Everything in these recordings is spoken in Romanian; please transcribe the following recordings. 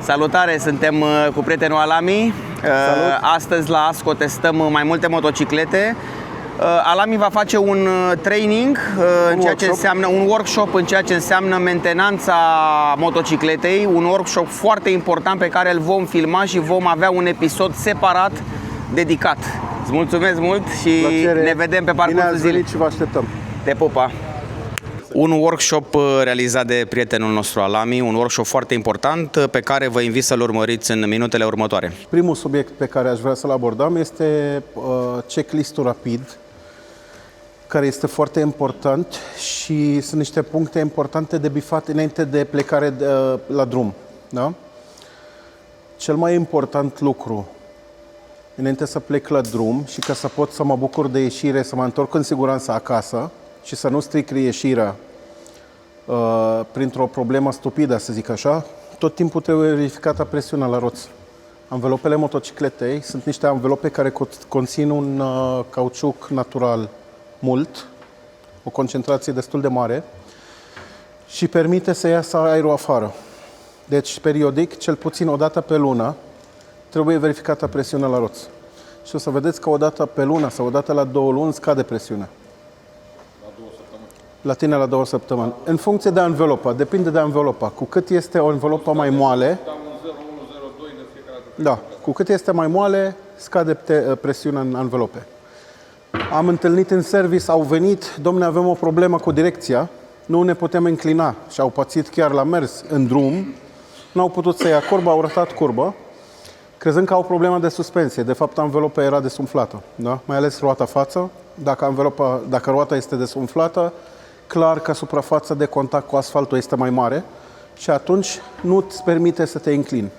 Salutare, suntem cu prietenul Alami. Astăzi la ASCO testăm mai multe motociclete. Alami va face un training, un workshop în ceea ce înseamnă mentenanța motocicletei, un workshop foarte important pe care îl vom filma și vom avea un episod separat dedicat. Îți mulțumesc mult și ne vedem pe parcursul zilei. Și vă așteptăm. Te pupa! Un workshop realizat de prietenul nostru Alami, un workshop foarte important pe care vă invit să-l urmăriți în minutele următoare. Primul subiect pe care aș vrea să-l abordăm este checklist-ul rapid, care este foarte important și sunt niște puncte importante de bifat înainte de plecare la drum. Da? Cel mai important lucru înainte să plec la drum și ca să pot să mă bucur de ieșire, să mă întorc în siguranță acasă și să nu stric ieșirea printr-o problemă stupidă, să zic așa, tot timpul trebuie verificată presiunea la roți. Anvelopele motocicletei sunt niște anvelope care conțin un cauciuc natural mult, o concentrație destul de mare și permite să iasă aerul afară. Deci, periodic, cel puțin o dată pe lună, trebuie verificată presiunea la roți. Și o să vedeți că o dată pe lună sau o dată la 2 luni scade presiunea. La tine la 2 săptămâni. În funcție de anvelopă, depinde de anvelopă. Cu cât este o anvelopă mai moale, da, cu cât este mai moale, scade presiunea în anvelope. Am întâlnit în service, au venit, domne, avem o problemă cu direcția, nu ne putem înclina și au pățit chiar la mers în drum, n-au putut să ia curba, au ratat curba, crezând că au problemă de suspensie. De fapt, anvelopa era desumflată, da? Mai ales roata față. Dacă roata este desumflată, clar că suprafața de contact cu asfaltul este mai mare și atunci nu îți permite să te înclini.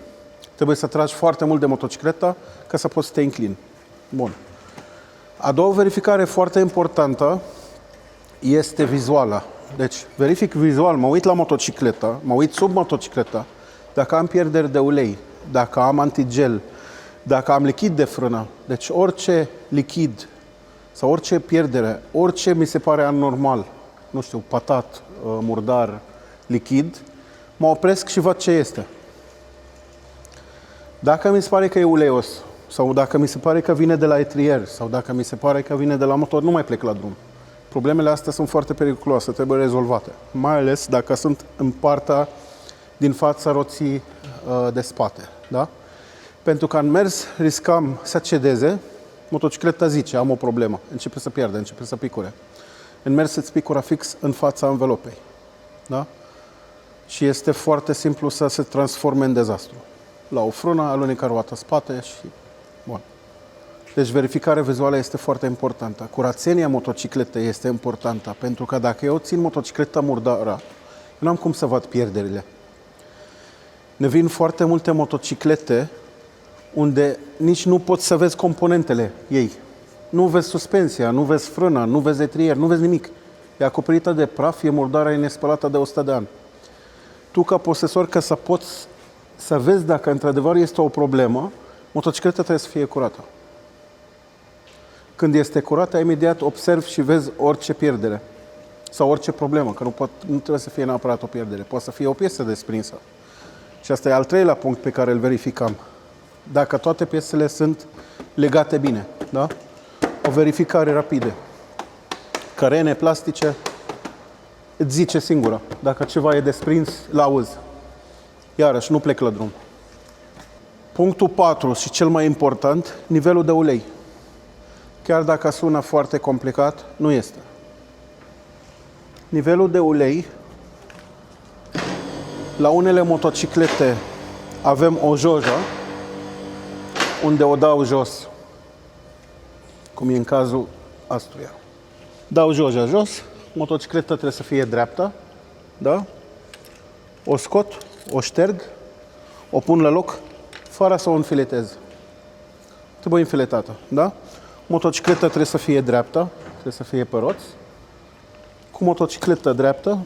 Trebuie să tragi foarte mult de motocicleta ca să poți să te înclini. Bun. A doua verificare foarte importantă este vizuală. Deci, verific vizual, mă uit la motocicletă, mă uit sub motocicletă, dacă am pierderi de ulei, dacă am antigel, dacă am lichid de frână. Deci orice lichid sau orice pierdere, orice mi se pare anormal, nu știu, patat, murdar, lichid, mă opresc și văd ce este. Dacă mi se pare că e uleios, sau dacă mi se pare că vine de la etrier, sau dacă mi se pare că vine de la motor, nu mai plec la drum. Problemele astea sunt foarte periculoase, trebuie rezolvate. Mai ales dacă sunt în partea din fața roții de spate. Da? Pentru că în mers riscam să cedeze, motocicleta zice, am o problemă, începe să pierde, începe să picure. În mers îți picură fix în fața anvelopei. Da? Și este foarte simplu să se transforme în dezastru. La o frână, alunecă roata spate și... Bun. Deci verificarea vizuală este foarte importantă. Curățenia motocicletei este importantă, pentru că dacă eu țin motocicleta murdară, nu am cum să văd pierderile. Ne vin foarte multe motociclete unde nici nu poți să vezi componentele ei. Nu vezi suspensia, nu vezi frâna, nu vezi etrier, nu vezi nimic. E acoperită de praf, e murdară, e nespălată de 100 de ani. Tu, ca posesor, ca să poți să vezi dacă într-adevăr este o problemă, motocicleta trebuie să fie curată. Când este curată, imediat observi și vezi orice pierdere sau orice problemă, că nu trebuie să fie neapărat o pierdere, poate să fie o piesă desprinsă. Și asta e al treilea punct pe care îl verificăm. Dacă toate piesele sunt legate bine, da? O verificare rapidă. Carene plastice îți zice singură. Dacă ceva e desprins, l-auzi. Iarăși, nu plec la drum. Punctul 4 și cel mai important, nivelul de ulei. Chiar dacă sună foarte complicat, nu este. Nivelul de ulei, la unele motociclete avem o jojă unde o dau jos, cum e în cazul astuia. Dau joja jos, motocicleta trebuie să fie dreaptă, da? O scot, o șterg, o pun la loc, fără să o înfiletez. Trebuie înfiletată, da? Motocicleta trebuie să fie dreaptă, trebuie să fie pe roți. Cu motocicleta dreaptă,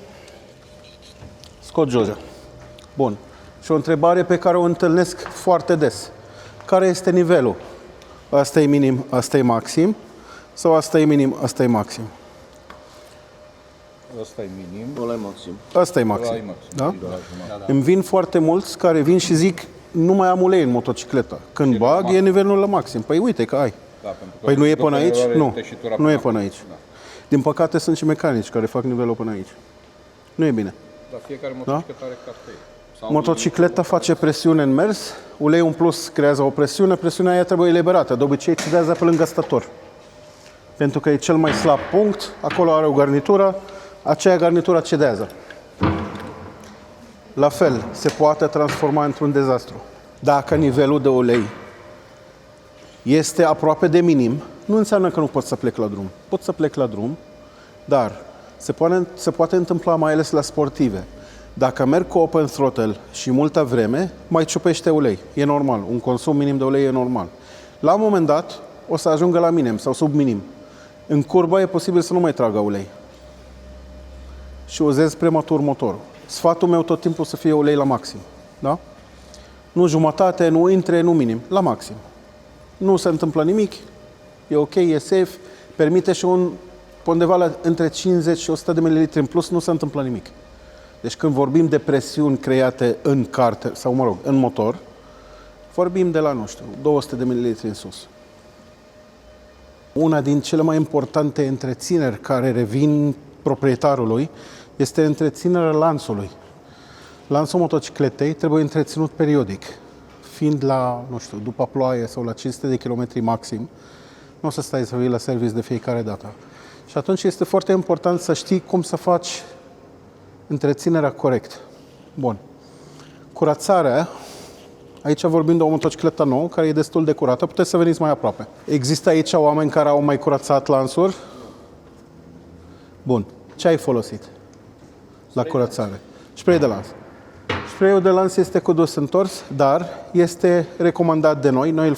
scot joja. Bun. Și o întrebare pe care o întâlnesc foarte des. Care este nivelul? Asta e minim, asta e maxim? Sau asta e minim, asta e maxim? Asta e minim. Ăla e maxim. Asta e maxim. Da? Îmi vin foarte mulți care vin și zic nu mai am ulei în motocicletă. Când bag, e nivelul la maxim. Păi uite că ai. Da, pentru că Păi nu e până aici? Nu, nu e până aici. Da. Din păcate sunt și mecanici care fac nivelul până aici. Nu e bine. Dar fiecare motocicletă are cap pe ei. Sau Motocicleta face presiune în mers, uleiul în plus creează o presiune, presiunea aia trebuie eliberată. De obicei cedează pe lângă stator. Pentru că e cel mai slab punct, acolo are o garnitură, aceea garnitură cedează. La fel, se poate transforma într-un dezastru. Dacă nivelul de ulei este aproape de minim, nu înseamnă că nu pot să plec la drum. Pot să plec la drum, dar se poate întâmpla mai ales la sportive. Dacă merg cu open throttle și multă vreme, mai ciupește ulei. E normal. Un consum minim de ulei e normal. La un moment dat, o să ajungă la minim sau sub minim. În curbă e posibil să nu mai tragă ulei. Și uzez prematur motorul. Sfatul meu tot timpul să fie ulei la maxim. Da? Nu jumătate, nu intre, nu minim. La maxim. Nu se întâmplă nimic. E ok, e safe. Permite și undeva între 50 și 100 de ml în plus, nu se întâmplă nimic. Deci când vorbim de presiuni create în carte, sau mă rog, în motor, vorbim de la, nu știu, 200 de ml în sus. Una din cele mai importante întrețineri care revin proprietarului este întreținerea lansului. Lansul motocicletei trebuie întreținut periodic. Fiind la, nu știu, după ploaie sau la 500 de km maxim, nu o să stai să vii la service de fiecare dată. Și atunci este foarte important să știi cum să faci întreținerea corect. Bun. Curățarea, aici vorbim de o motocicletă nouă, care e destul de curată. Puteți să veniți mai aproape. Există aici oameni care au mai curățat lansuri? Bun. Ce ai folosit la curățare? Spray de lans. Sprayul de lans este cu dus întors, dar este recomandat de noi. Noi îl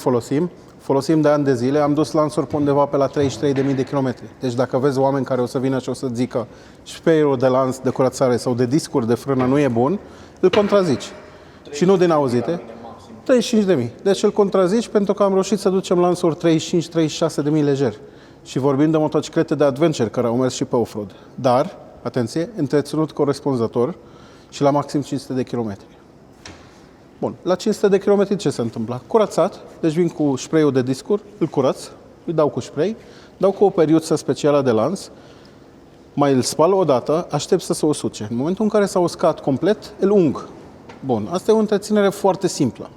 folosim de ani de zile. Am dus lansuri pe undeva pe la 33.000 de kilometri. Deci dacă vezi oameni care o să vină și o să zică sprayul de lans de curățare sau de discuri de frână nu e bun, îl contrazici. Și nu din auzite. 35.000. Deci îl contrazici pentru că am reușit să ducem lansuri 35-36.000 lejer. Și vorbim de motociclete de adventure care au mers și pe off-road. Dar, atenție, întreținut corespunzător și la maxim 500 de kilometri. Bun, la 500 de km ce se întâmplă? Curățat, deci vin cu spray-ul de discuri, îl curăț, îi dau cu spray, dau cu o periuță specială de lans, mai îl spal o dată, aștept să se usuce. În momentul în care s-a uscat complet, îl ung. Bun, asta e o întreținere foarte simplă.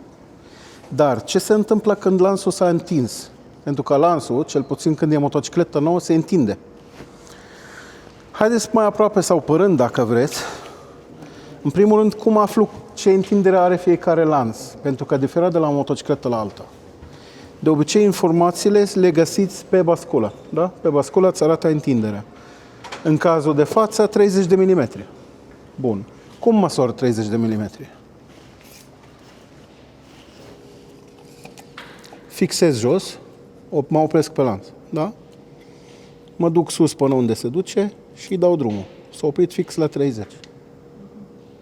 Dar ce se întâmplă când lansul s-a întins? Pentru că lansul, cel puțin când e motocicletă nouă, se întinde. Haideți mai aproape sau părând, dacă vreți. În primul rând, cum aflu ce întindere are fiecare lans? Pentru că diferă de la o motocicletă la alta. De obicei, informațiile le găsiți pe basculă. Da? Pe basculă îți arată întinderea. În cazul de față, 30 de mm. Bun. Cum măsor 30 de mm? Fixez jos, mă opresc pe lans. Da? Mă duc sus până unde se duce și dau drumul. S-a oprit fix la 30.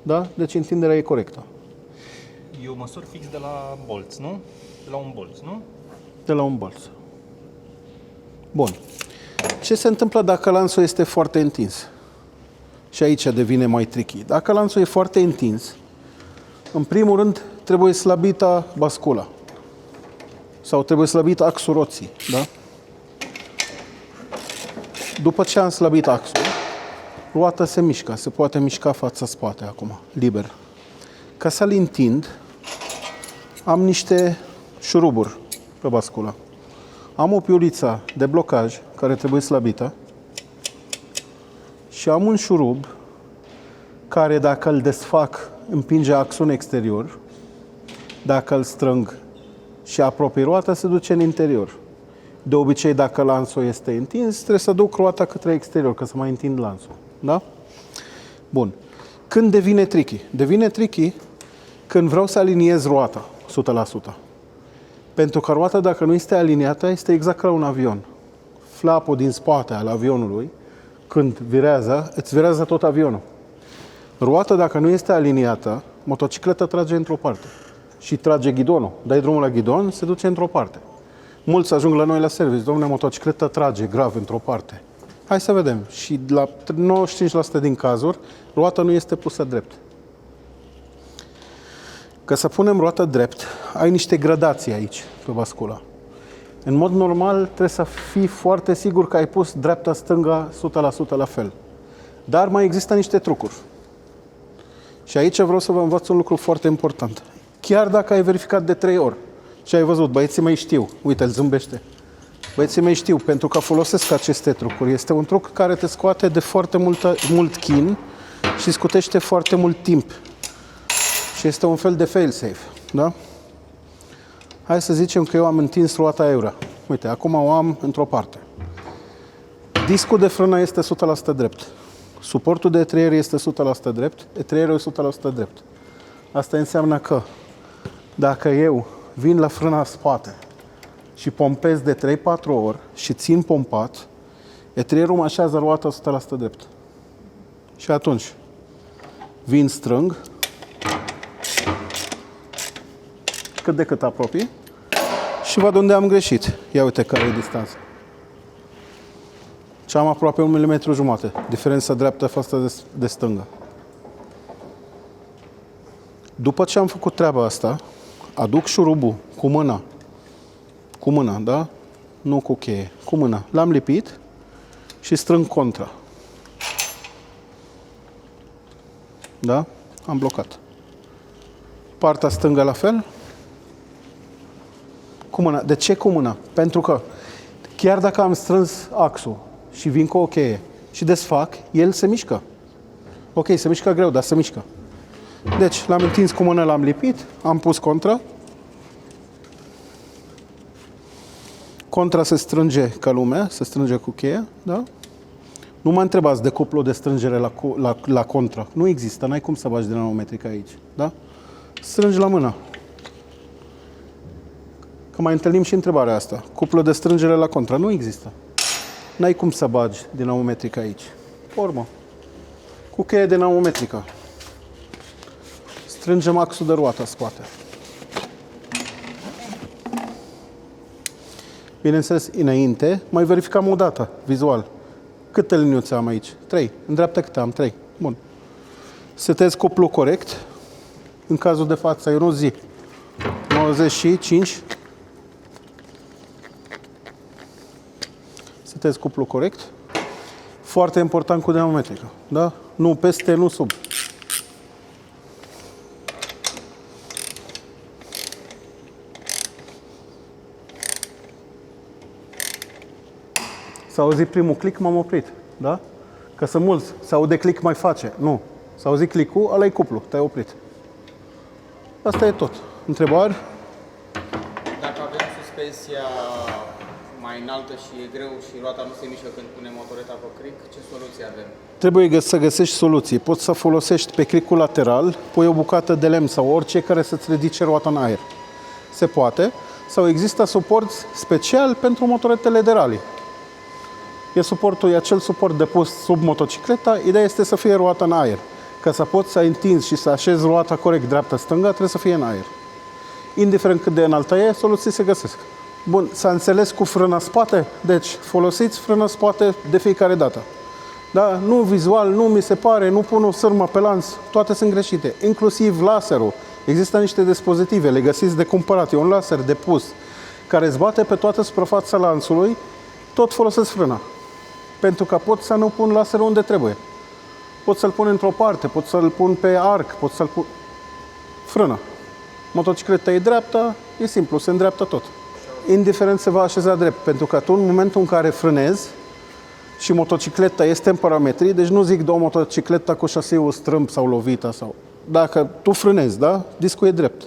Da? Deci întinderea e corectă. Eu măsor fix de la bolț, nu? De la un bolț, nu? De la un bolț. Bun. Ce se întâmplă dacă lanțul este foarte întins? Și aici devine mai tricky. Dacă lanțul e foarte întins, în primul rând trebuie slăbită bascula. Sau trebuie slăbit axul roții. Da? După ce am slăbit axul, roata se mișcă, se poate mișca fața-spate acum, liber. Ca să-l întind, am niște șuruburi pe basculă. Am o piuliță de blocaj care trebuie slăbită și am un șurub care, dacă îl desfac, împinge axul în exterior. Dacă îl strâng și apropii roata, se duce în interior. De obicei, dacă lanțul este întins, trebuie să duc roata către exterior, ca să mai întind lanțul. Da? Bun. Când devine tricky? Devine tricky când vreau să aliniez roata 100%. Pentru că roata, dacă nu este aliniată, este exact ca un avion. Flapul din spate al avionului, când virează, îți virează tot avionul. Roata, dacă nu este aliniată, motocicleta trage într-o parte. Și trage ghidonul. Dai drumul la ghidon, se duce într-o parte. Mulți ajung la noi la service. Dom'le, motocicleta trage grav într-o parte. Hai să vedem. Și la 95% din cazuri, roata nu este pusă drept. Ca să punem roata drept, ai niște gradații aici, pe bascula. În mod normal, trebuie să fii foarte sigur că ai pus dreapta-stânga 100% la fel. Dar mai există niște trucuri. Și aici vreau să vă învăț un lucru foarte important. Chiar dacă ai verificat de 3 ori și ai văzut, băieții mei știu, uite, îl zâmbește. Băieții mei știu, pentru că folosesc aceste trucuri. Este un truc care te scoate de foarte mult chin și scutește foarte mult timp. Și este un fel de fail-safe, da? Hai să zicem că eu am întins roata aiurea. Uite, acum o am într-o parte. Discul de frână este 100% drept. Suportul de etrier este 100% drept. Etrierul e 100% drept. Asta înseamnă că dacă eu vin la frâna în spate și pompez de 3-4 ori și țin pompat, etrierul mă așează roata 100% drept. Și atunci vin strâng, cât de cât apropii și văd unde am greșit. Ia uite care e distanța. Și am aproape 1,5 mm, diferența dreaptă față de stângă. După ce am făcut treaba asta, aduc șurubul cu mâna, da? Nu cu cheie, cu mâna. L-am lipit și strâng contra. Da? Am blocat. Partea stângă la fel. Cu mâna. De ce cu mâna? Pentru că chiar dacă am strâns axul și vin cu o cheie și desfac, el se mișcă. Ok, se mișcă greu, dar se mișcă. Deci, l-am întins cu mână, l-am lipit, am pus contra. Contra se strânge ca lumea, se strânge cu cheia, da? Nu mă întrebați de cuplu de strângere la contra. Nu există, n-ai cum să bagi dinamometric aici, da? Strângi la mână. Că mai întâlnim și întrebarea asta. Cuplu de strângere la contra. Nu există. N-ai cum să bagi dinamometric aici. Formă. Cu cheie dinamometrică. Strângem axul de roată în spate. Bineînțeles, înainte, mai verificam o dată, vizual. Câte liniuțe am aici? 3. În dreapta câte am? 3. Bun. Setez cuplu corect. În cazul de față, eu nu zic 95. Setez cuplu corect. Foarte important cu dinamometrică. Da? Nu peste, nu sub. S-a auzit primul click, m-am oprit. Da? Că sunt mulți. Se aude click, mai face. Nu. S-a auzit click-ul, ăla e cuplu. Te-ai oprit. Asta e tot. Întrebări? Dacă avem suspensia mai înaltă și e greu și roata nu se mișcă când punem motoreta pe cric, ce soluție avem? Trebuie să găsești soluții. Poți să folosești pe cricul lateral, pui o bucată de lemn sau orice care să-ți ridice roata în aer. Se poate. Sau există suport special pentru motoretele de rally. E acel suport depus sub motocicleta, ideea este să fie roata în aer. Ca să poți să întinzi și să așezi roata corect dreapta-stânga, trebuie să fie în aer. Indiferent cât de înaltă e, soluții se găsesc. Bun, s-a înțeles cu frâna spate? Deci, folosiți frâna spate de fiecare dată. Da? Nu vizual, nu mi se pare, nu pun o sârmă pe lanț, toate sunt greșite. Inclusiv laserul. Există niște dispozitive, le găsiți de cumpărat. E un laser depus care îți bate pe toată suprafața lanțului, tot folosesc frâna. Pentru că pot să nu pun laserul unde trebuie. Pot să-l pun într-o parte, pot să-l pun pe arc, pot să-l pun... Frână. Motocicleta e dreaptă, e simplu, se îndreaptă tot. Indiferent se va așeza drept, pentru că tu în momentul în care frânezi și motocicleta este în parametri, deci nu zic două motocicleta cu șaseul strâmb sau lovită sau... Dacă tu frânezi, da? Discul e drept.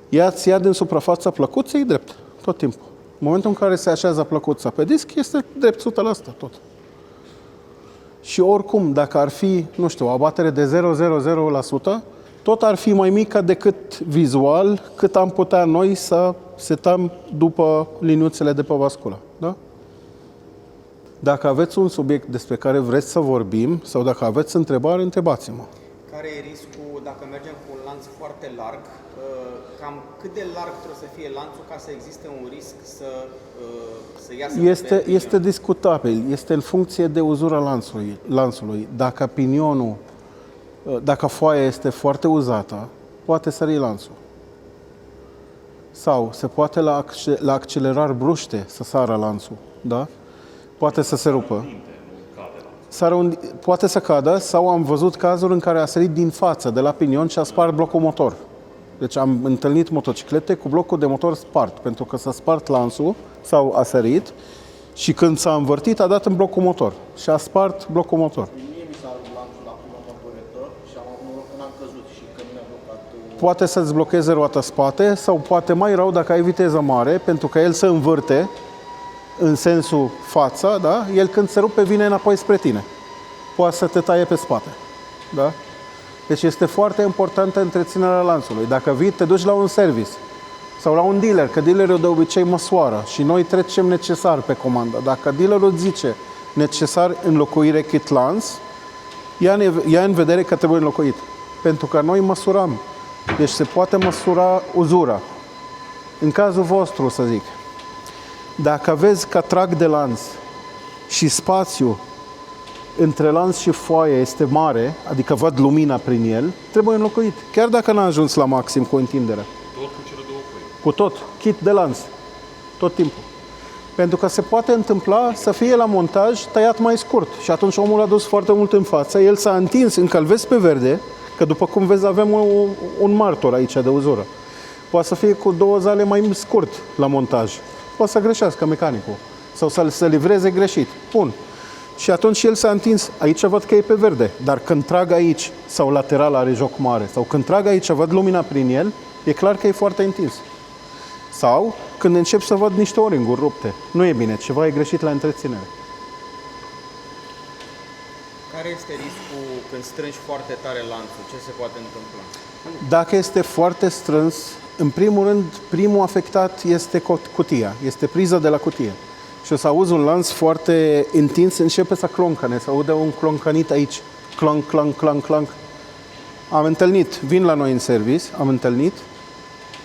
Ea-ți ia din suprafața plăcuței, e drept, tot timpul. În momentul în care se așează plăcuța pe disc, este drept 100% tot. Și oricum, dacă ar fi, nu știu, o abatere de 0,00%, tot ar fi mai mică decât vizual, cât am putea noi să setăm după liniuțele de pe basculă. Da? Dacă aveți un subiect despre care vreți să vorbim sau dacă aveți întrebare, întrebați-mă. Care e riscul dacă mergem cu un lanț foarte larg? Cam cât de larg trebuie să fie lanțul ca să existe un risc să iasă? Este discutabil. Este în funcție de uzura lanțului. Dacă pinionul, dacă foaia este foarte uzată, poate sări lanțul. Sau se poate la accelerar bruște să sară lanțul, da? Poate să se rupă. Poate să cadă, sau am văzut cazuri în care a sărit din față, de la pinion, și a spart blocul motor. Deci am întâlnit motociclete cu blocul de motor spart, pentru că s-a spart lanțul sau a sărit și când s-a învârtit a dat în blocul motor și a spart blocul motor. Mie mi s-a rupt lanțul acum la motoretă și am avut noroc când am căzut și că nu mi-a blocat. Poate să-ți blocheze roata spate sau poate mai rău dacă ai viteză mare, pentru că el se învârte în sensul fața, da? El când se rupe vine înapoi spre tine. Poate să te taie pe spate. Da? Deci este foarte importantă întreținerea lanțului. Dacă vii, te duci la un service sau la un dealer, că dealerul de obicei măsoară și noi trecem necesar pe comandă. Dacă dealerul zice necesar înlocuire kit lanț, ia în vedere că trebuie înlocuit. Pentru că noi măsurăm. Deci se poate măsura uzura. În cazul vostru, să zic, dacă aveți catrag de lanț și spațiu între lanț și foaie este mare, adică văd lumina prin el, trebuie înlocuit. Chiar dacă n-a ajuns la maxim cu întinderea. Tot cu cele două foi. Cu tot, kit de lanț, tot timpul. Pentru că se poate întâmpla să fie la montaj tăiat mai scurt și atunci omul a dus foarte mult în față, el s-a întins, încă îl vezi pe verde, că după cum vezi avem un martor aici de uzură. Poate să fie cu 2 zale mai scurt la montaj. Poate să greșească mecanicul sau să livreze greșit. Bun. Și atunci el s-a întins. Aici văd că e pe verde, dar când trag aici sau lateral are joc mare sau când trag aici văd lumina prin el, e clar că e foarte întins. Sau când încep să văd niște o-ringuri rupte. Nu e bine, ceva e greșit la întreținere. Care este riscul când strângi foarte tare lanțul? Ce se poate întâmpla? Dacă este foarte strâns, în primul rând, primul afectat este cutia, este priza de la cutie. Și o să auzi un lanț foarte intens, începe să cloncăne, să aude un cloncănit aici. Clonc, clonc, clonc, clonc. Am întâlnit, vin la noi în service, am întâlnit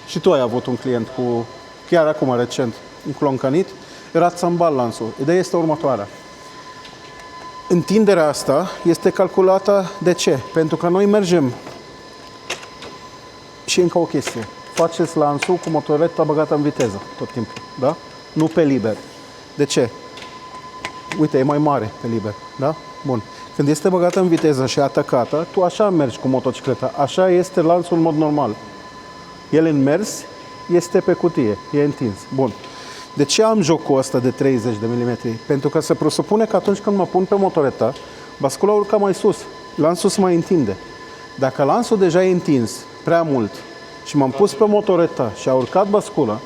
și tu ai avut un client cu, chiar acum recent, un cloncănit, era țambal lanțul. Ideea este următoarea. Întinderea asta este calculată de ce? Pentru că noi mergem și încă o chestie. Faceți lanțul cu motoreta băgată în viteză tot timpul, da? Nu pe liber. De ce? Uite, e mai mare pe liber, da? Bun. Când este băgată în viteză și atacată, tu așa mergi cu motocicleta. Așa este lanțul în mod normal. El în mers este pe cutie, e întins. Bun. De ce am jocul ăsta de 30 de mm? Pentru că se presupune că atunci când mă pun pe motoreta, bascula urca mai sus, lanțul se mai întinde. Dacă lanțul deja e întins prea mult și m-am pus pe motoreta și a urcat bascula,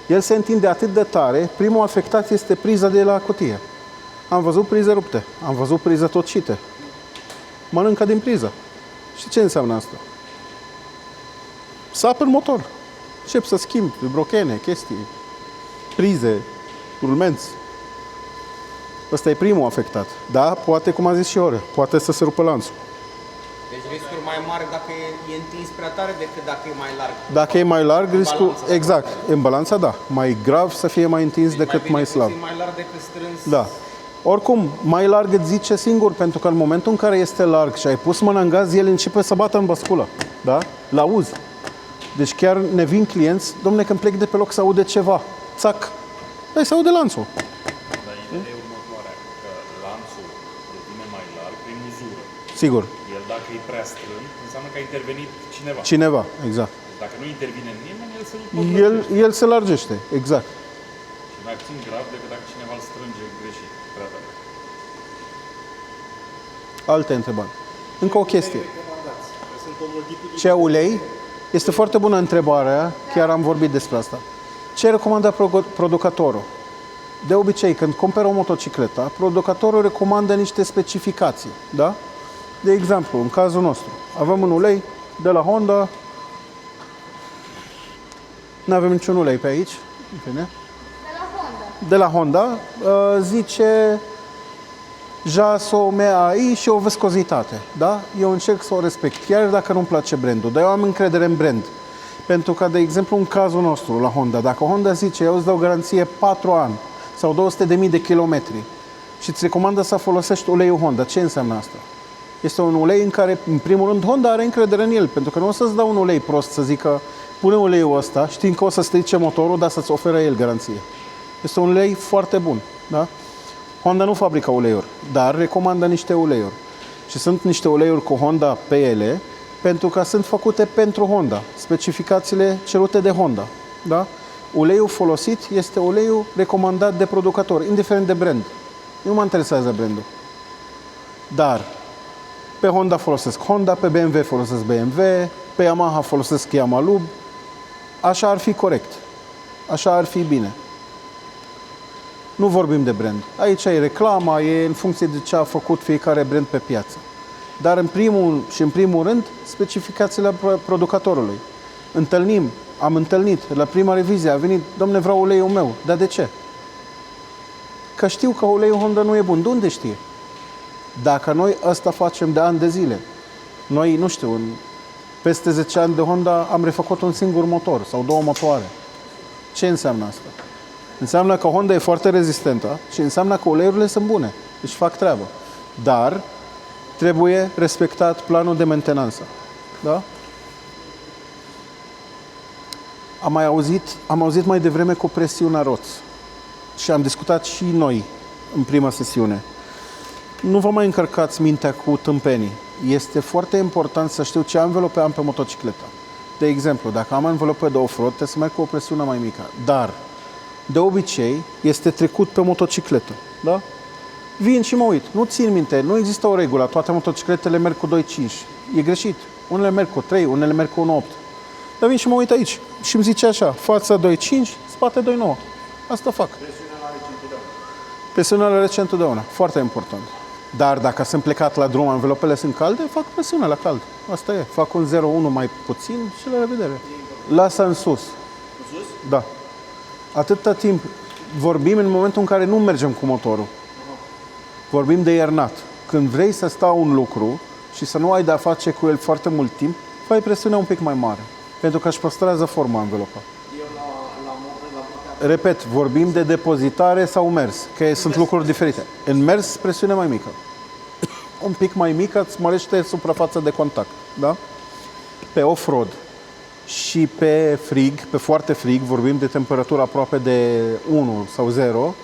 el se întinde atât de tare, primul afectat este priza de la cutie. Am văzut prize rupte, am văzut prize tocite. Mănâncă din priză. Și ce înseamnă asta? Sap în motor. Încep să schimb brochene, chestii, prize, rulmenți. Ăsta e primul afectat. Da, poate, cum a zis și Ore, poate să se rupă lanțul. Deci riscul mai mare dacă e întins prea tare decât dacă e mai larg. Dacă e mai larg, riscul, exact, în balanța, da. Mai grav să fie mai întins decât mai slab. Mai larg decât strâns. Da. Oricum, mai larg îți zice singur, pentru că în momentul în care este larg și ai pus mâna în gaz, el începe să bată în basculă. Da? L-auzi. Deci chiar ne vin clienți, dom'le, când plec de pe loc să aude ceva. Țac. Păi se aude lanțul. Dar ideea e următoarea, că lanțul devine mai larg prin uzură. Sigur. El dacă e prea strânt, înseamnă că a intervenit cineva. Cineva, exact. Deci dacă nu intervine nimeni, el se tot El se largește, exact. Și mai puțin grav decât dacă cineva îl strânge greșit, prea tare. Alte întrebări. Încă o chestie. Ce ulei? Este foarte bună întrebarea, chiar am vorbit despre asta. Ce recomandă producătorul? De obicei, când cumpără o motocicletă, producătorul recomandă niște specificații, da? De exemplu, în cazul nostru, avem un ulei de la Honda, nu avem niciun ulei pe aici, în fine. De la Honda, zice JASO, MEAI și o viscozitate, da? Eu încerc să o respect, chiar dacă nu-mi place brandul, dar eu am încredere în brand. Pentru că, de exemplu, în cazul nostru, la Honda, dacă Honda zice, eu îți dau garanție 4 ani sau 200.000 de kilometri și îți recomandă să folosești uleiul Honda, ce înseamnă asta? Este un ulei în care, în primul rând, Honda are încredere în el, pentru că nu o să-ți dau un ulei prost să zică pune uleiul ăsta, știind că o să strice motorul, dar să-ți oferă el garanție. Este un ulei foarte bun, da? Honda nu fabrică uleiuri, dar recomandă niște uleiuri. Și sunt niște uleiuri cu Honda pe ele, pentru că sunt făcute pentru Honda, specificațiile cerute de Honda, da? Uleiul folosit este uleiul recomandat de producător, indiferent de brand. Nu mă interesează brandul. Dar pe Honda folosesc Honda, pe BMW folosesc BMW, pe Yamaha folosesc Yamalube. Așa ar fi corect. Așa ar fi bine. Nu vorbim de brand. Aici e reclama, e în funcție de ce a făcut fiecare brand pe piață. Dar în primul rând, specificațiile producătorului. Am întâlnit, la prima revizie a venit, domne, vreau uleiul meu. Dar de ce? Că știu că uleiul Honda nu e bun. De unde știe? Dacă noi asta facem de ani de zile, noi, nu știu, în peste 10 ani de Honda am refăcut un singur motor sau 2 motoare. Ce înseamnă asta? Înseamnă că Honda e foarte rezistentă și înseamnă că uleiurile sunt bune, deci fac treabă. Dar trebuie respectat planul de mentenanță. Da? Am auzit mai devreme cu presiunea roți și am discutat și noi în prima sesiune. Nu vă mai încărcați mintea cu tâmpenii. Este foarte important să știu ce anvelope am pe motocicletă. De exemplu, dacă am anvelope de off-road, trebuie să merg cu o presiune mai mică. Dar, de obicei, este trecut pe motocicletă. Da? Vin și mă uit. Nu țin minte, nu există o regulă. Toate motocicletele merg cu 2.5. E greșit. Unele merg cu 3, unele merg cu 1.8. Dar vin și mă uit aici și îmi zice așa, fața 2.5, spate 2.9. Asta fac. Presiunea la rece întotdeauna. Foarte important. Dar dacă sunt plecat la drum, anvelopele sunt calde, fac presiune la cald. Asta e. Fac un 0,1 mai puțin și la revedere. Lasă în sus. În sus? Da. Atâta timp vorbim în momentul în care nu mergem cu motorul. Vorbim de iernat. Când vrei să stau un lucru și să nu ai de-a face cu el foarte mult timp, fai presiunea un pic mai mare. Pentru că își păstrează forma anvelopa. Repet, vorbim de depozitare sau mers, că sunt lucruri diferite. În mers, presiune mai mică. Un pic mai mică îți mărește suprafața de contact. Da? Pe off-road și pe frig, pe foarte frig, vorbim de temperatură aproape de 1 sau 0,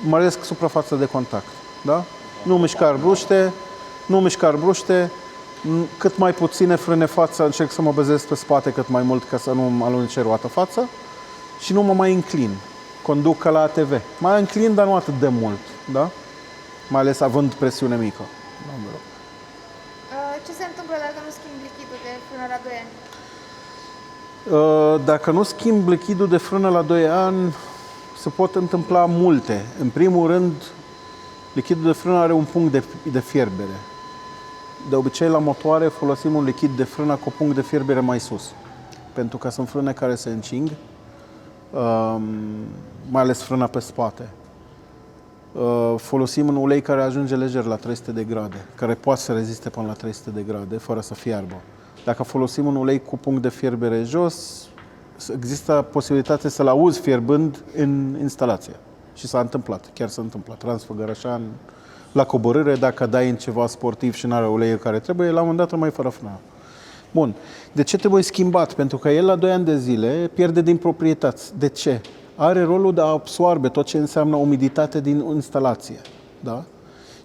măresc suprafața de contact. Da? Nu mișcari bruște, cât mai puține frâne față, încerc să mă bezesc pe spate cât mai mult ca să nu mă alunece roată față. Și nu mă mai înclin. Conduc ca la ATV. Mai înclin, dar nu atât de mult. Da? Mai ales având presiune mică. Ce se întâmplă dacă nu schimbi lichidul de frână la 2 ani? Dacă nu schimb lichidul de frână la 2 ani, se pot întâmpla multe. În primul rând, lichidul de frână are un punct de fierbere. De obicei, la motoare folosim un lichid de frână cu punct de fierbere mai sus. Pentru că sunt frâne care se încing, mai ales frâna pe spate. Folosim un ulei care ajunge lejer la 300 de grade, care poate să reziste până la 300 de grade, fără să fiarbă. Dacă folosim un ulei cu punct de fierbere jos, există posibilitatea să-l auzi fierbând în instalație. Și s-a întâmplat, chiar s-a întâmplat. Transfăgărășan, la coborâre, dacă dai în ceva sportiv și nu are uleiul care trebuie, la un moment dat rămâi fără frână. Bun. De ce trebuie schimbat? Pentru că el la 2 ani de zile pierde din proprietăți. De ce? Are rolul de a absorbe tot ce înseamnă umiditate din instalație. Da?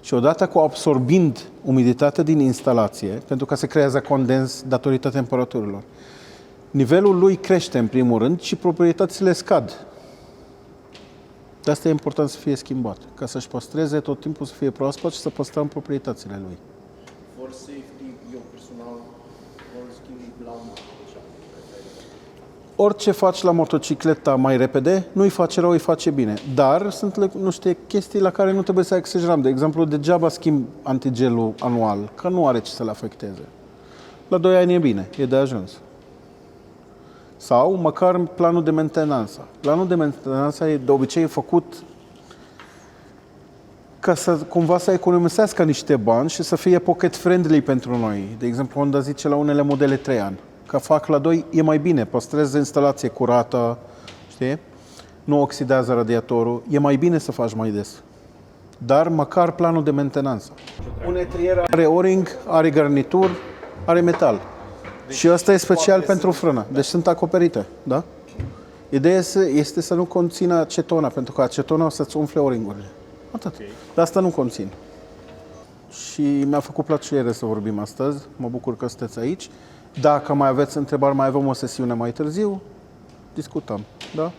Și odată cu absorbind umiditatea din instalație, pentru că se creează condens datorită temperaturilor, nivelul lui crește în primul rând și proprietățile scad. De asta e important să fie schimbat, ca să-și păstreze tot timpul, să fie proaspăt și să păstrăm proprietățile lui. For safety, eu personal îl schimb la un Orice faci la motocicleta mai repede, nu-i face rău, îi face bine. Dar sunt niște chestii la care nu trebuie să exagerăm. De exemplu, degeaba schimb antigelul anual, că nu are ce să le afecteze. La 2 ani e bine, e de ajuns. Sau măcar planul de mentenanță. Planul de mentenanță e de obicei făcut ca să cumva să economisească niște bani și să fie pocket friendly pentru noi. De exemplu, Honda zice la unele modele 3 ani. Că fac la 2 e mai bine, păstrezi instalație curată, știi? Nu oxidează radiatorul, e mai bine să faci mai des. dar măcar planul de mentenanță. Un etrier are o-ring, are garnitur, are metal. Și ăsta e special pentru frână, deci sunt acoperite, da? Ideea este să nu conțină acetona, pentru că acetona o să-ți umfle o-ringurile. Atât. Dar asta nu conțin. Și mi-a făcut plăcere să vorbim astăzi. Mă bucur că sunteți aici. Dacă mai aveți întrebări, mai avem o sesiune mai târziu. Discutăm. Da?